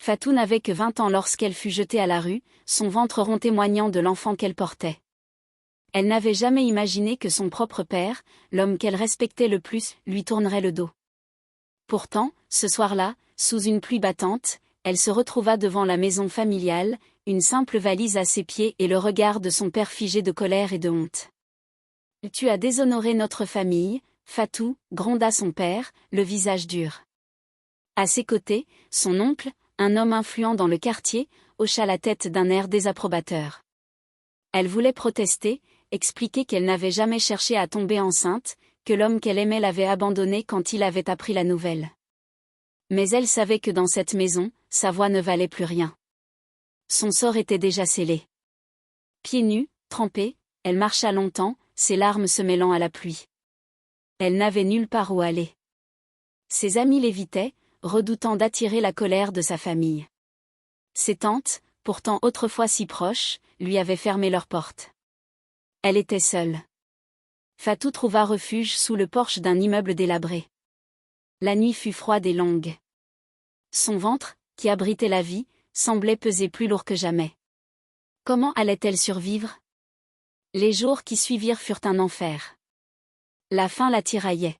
Fatou n'avait que 20 ans lorsqu'elle fut jetée à la rue, son ventre rond témoignant de l'enfant qu'elle portait. Elle n'avait jamais imaginé que son propre père, l'homme qu'elle respectait le plus, lui tournerait le dos. Pourtant, ce soir-là, sous une pluie battante, elle se retrouva devant la maison familiale, une simple valise à ses pieds et le regard de son père figé de colère et de honte. « Tu as déshonoré notre famille, Fatou », gronda son père, le visage dur. À ses côtés, son oncle, un homme influent dans le quartier, hocha la tête d'un air désapprobateur. Elle voulait protester, expliquer qu'elle n'avait jamais cherché à tomber enceinte, que l'homme qu'elle aimait l'avait abandonnée quand il avait appris la nouvelle. Mais elle savait que dans cette maison, sa voix ne valait plus rien. Son sort était déjà scellé. Pieds nus, trempés, elle marcha longtemps, ses larmes se mêlant à la pluie. Elle n'avait nulle part où aller. Ses amis l'évitaient, redoutant d'attirer la colère de sa famille. Ses tantes, pourtant autrefois si proches, lui avaient fermé leurs portes. Elle était seule. Fatou trouva refuge sous le porche d'un immeuble délabré. La nuit fut froide et longue. Son ventre, qui abritait la vie, semblait peser plus lourd que jamais. Comment allait-elle survivre? Les jours qui suivirent furent un enfer. La faim la tiraillait.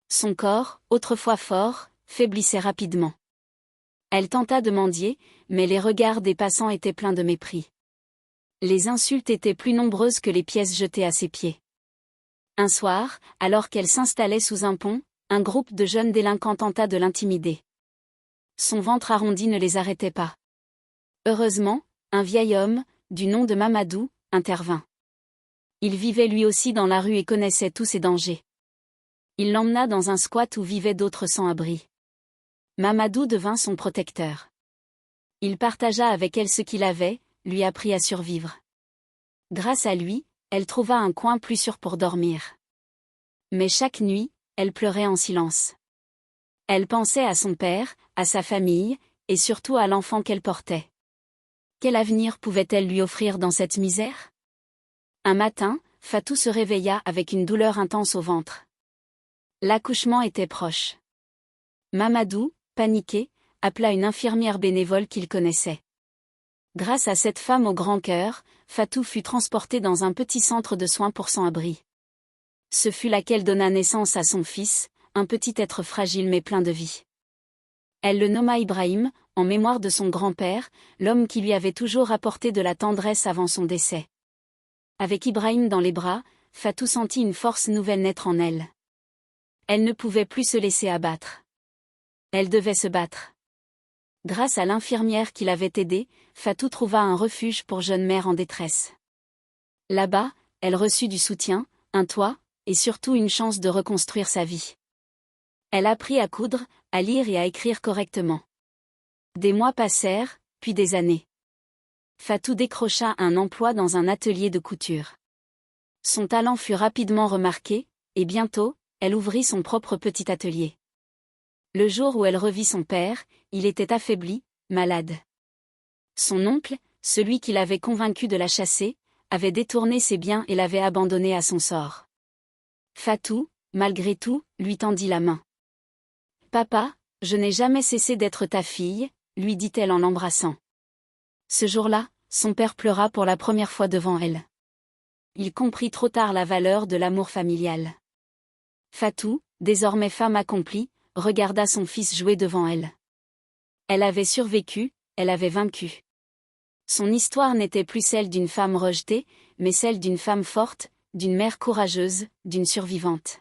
Son corps, autrefois fort, faiblissait rapidement. Elle tenta de mendier, mais les regards des passants étaient pleins de mépris. Les insultes étaient plus nombreuses que les pièces jetées à ses pieds. Un soir, alors qu'elle s'installait sous un pont, un groupe de jeunes délinquants tenta de l'intimider. Son ventre arrondi ne les arrêtait pas. Heureusement, un vieil homme, du nom de Mamadou, intervint. Il vivait lui aussi dans la rue et connaissait tous ses dangers. Il l'emmena dans un squat où vivaient d'autres sans-abri. Mamadou devint son protecteur. Il partagea avec elle ce qu'il avait, lui apprit à survivre. Grâce à lui, elle trouva un coin plus sûr pour dormir. Mais chaque nuit, elle pleurait en silence. Elle pensait à son père, à sa famille, et surtout à l'enfant qu'elle portait. Quel avenir pouvait-elle lui offrir dans cette misère? Un matin, Fatou se réveilla avec une douleur intense au ventre. L'accouchement était proche. Mamadou, paniqué, appela une infirmière bénévole qu'il connaissait. Grâce à cette femme au grand cœur, Fatou fut transportée dans un petit centre de soins pour sans-abri. Ce fut là qu'elle donna naissance à son fils, un petit être fragile mais plein de vie. Elle le nomma Ibrahim, en mémoire de son grand-père, l'homme qui lui avait toujours apporté de la tendresse avant son décès. Avec Ibrahim dans les bras, Fatou sentit une force nouvelle naître en elle. Elle ne pouvait plus se laisser abattre. Elle devait se battre. Grâce à l'infirmière qui l'avait aidée, Fatou trouva un refuge pour jeunes mères en détresse. Là-bas, elle reçut du soutien, un toit, et surtout une chance de reconstruire sa vie. Elle apprit à coudre, à lire et à écrire correctement. Des mois passèrent, puis des années. Fatou décrocha un emploi dans un atelier de couture. Son talent fut rapidement remarqué, et bientôt, elle ouvrit son propre petit atelier. Le jour où elle revit son père, il était affaibli, malade. Son oncle, celui qui l'avait convaincu de la chasser, avait détourné ses biens et l'avait abandonné à son sort. Fatou, malgré tout, lui tendit la main. « Papa, je n'ai jamais cessé d'être ta fille », lui dit-elle en l'embrassant. Ce jour-là, son père pleura pour la première fois devant elle. Il comprit trop tard la valeur de l'amour familial. Fatou, désormais femme accomplie, regarda son fils jouer devant elle. Elle avait survécu, elle avait vaincu. Son histoire n'était plus celle d'une femme rejetée, mais celle d'une femme forte, d'une mère courageuse, d'une survivante.